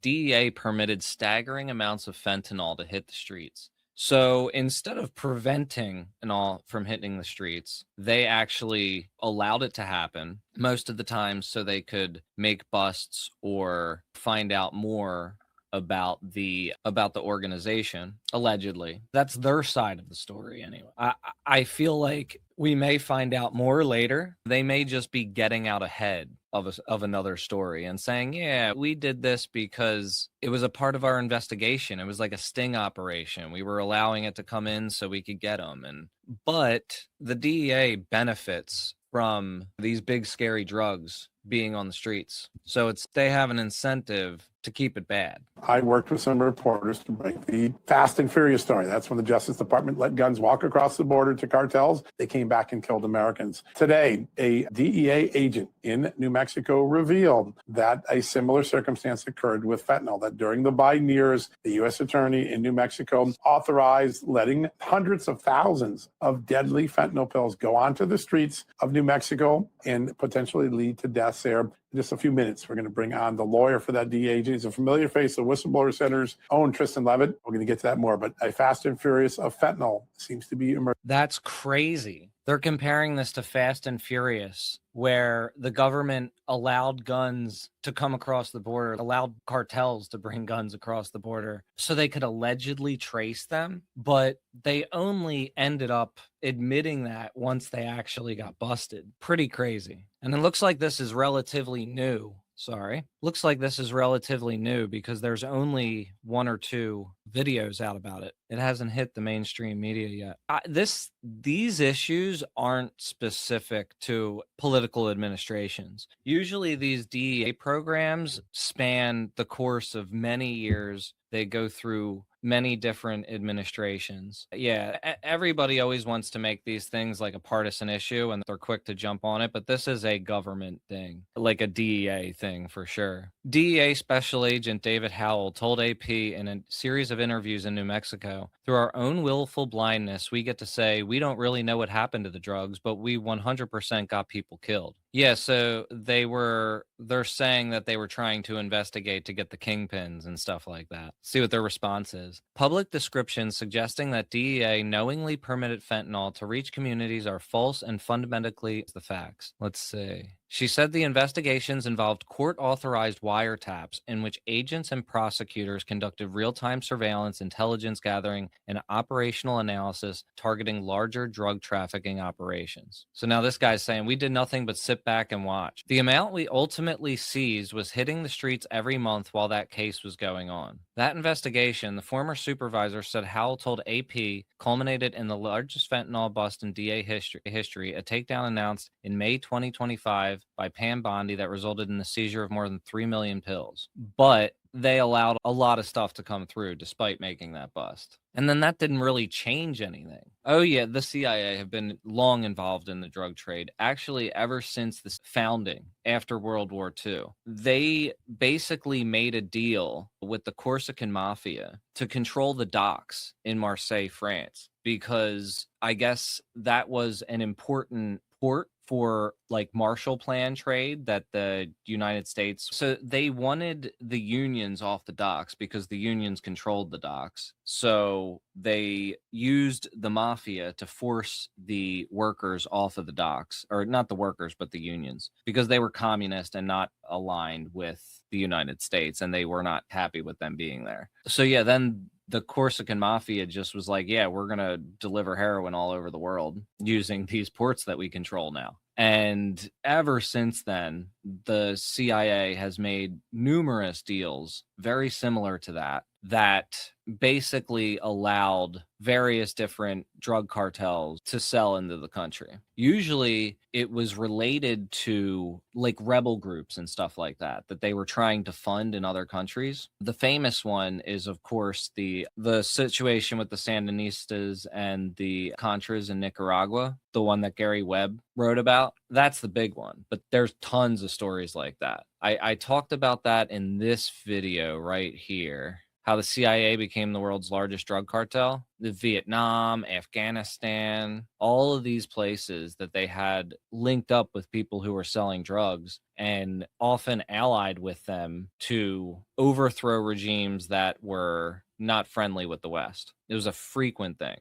DEA permitted staggering amounts of fentanyl to hit the streets. So instead of preventing and all from hitting the streets, they actually allowed it to happen most of the time so they could make busts or find out more about the organization. Allegedly, that's their side of the story anyway. I feel like we may find out more later. They may just be getting out ahead of another story and saying, yeah, we did this because it was a part of our investigation. It was like a sting operation. We were allowing it to come in so we could get them. But the DEA benefits from these big scary drugs being on the streets. So they have an incentive to keep it bad. I worked with some reporters to break the Fast and Furious story. That's when the Justice Department let guns walk across the border to cartels. They came back and killed Americans. Today, a DEA agent in New Mexico revealed that a similar circumstance occurred with fentanyl, that during the Biden years, the U.S. attorney in New Mexico authorized letting hundreds of thousands of deadly fentanyl pills go onto the streets of New Mexico and potentially lead to deaths there. In just a few minutes, we're going to bring on the lawyer for that DEA agent. He's a familiar face of Whistleblower Center's own Tristan Levitt. We're going to get to that more, but a Fast and Furious of fentanyl seems to be emerging. That's crazy. They're comparing this to Fast and Furious, where the government allowed guns to come across the border, allowed cartels to bring guns across the border so they could allegedly trace them. But they only ended up admitting that once they actually got busted. Pretty crazy. And it looks like this is relatively new. Looks like this is relatively new because there's only 1 or 2 videos out about it. It hasn't hit the mainstream media yet. These issues aren't specific to political administrations. Usually these DEA programs span the course of many years. They go through many different administrations. Yeah, everybody always wants to make these things like a partisan issue and they're quick to jump on it, but this is a government thing, like a DEA thing for sure. DEA Special Agent David Howell told AP in a series of interviews in New Mexico, through our own willful blindness, we get to say we don't really know what happened to the drugs, but we 100% got people killed. Yeah, so they're saying that they were trying to investigate to get the kingpins and stuff like that. See what their response is. Public descriptions suggesting that DEA knowingly permitted fentanyl to reach communities are false and fundamentally the facts. Let's see. She said the investigations involved court-authorized wiretaps in which agents and prosecutors conducted real-time surveillance, intelligence gathering, and operational analysis targeting larger drug trafficking operations. So now this guy's saying we did nothing but sit back and watch. The amount we ultimately seized was hitting the streets every month while that case was going on. That investigation, the former supervisor said Howell told AP, culminated in the largest fentanyl bust in DA history, a takedown announced in May 2025 by Pam Bondi that resulted in the seizure of more than 3 million pills. But they allowed a lot of stuff to come through despite making that bust. And then that didn't really change anything. Oh yeah, the CIA have been long involved in the drug trade, actually ever since the founding after World War II. They basically made a deal with the Corsican mafia to control the docks in Marseille, France, because I guess that was an important port for like Marshall Plan trade that the United States. So they wanted the unions off the docks because the unions controlled the docks. So they used the mafia to force the workers off of the docks, or not the workers, but the unions, because they were communist and not aligned with the United States, and they were not happy with them being there. So yeah, then the Corsican mafia just was like, yeah, we're going to deliver heroin all over the world using these ports that we control now. And ever since then, the CIA has made numerous deals very similar to that basically allowed various different drug cartels to sell into the country. Usually it was related to like rebel groups and stuff like that they were trying to fund in other countries. The famous one is, of course, the situation with the Sandinistas and the Contras in Nicaragua, the one that Gary Webb wrote about. That's the big one, but there's tons of stories like that. I talked about that in this video right here. how the CIA became the world's largest drug cartel. The Vietnam, Afghanistan, all of these places that they had linked up with people who were selling drugs and often allied with them to overthrow regimes that were not friendly with the West. It was a frequent thing.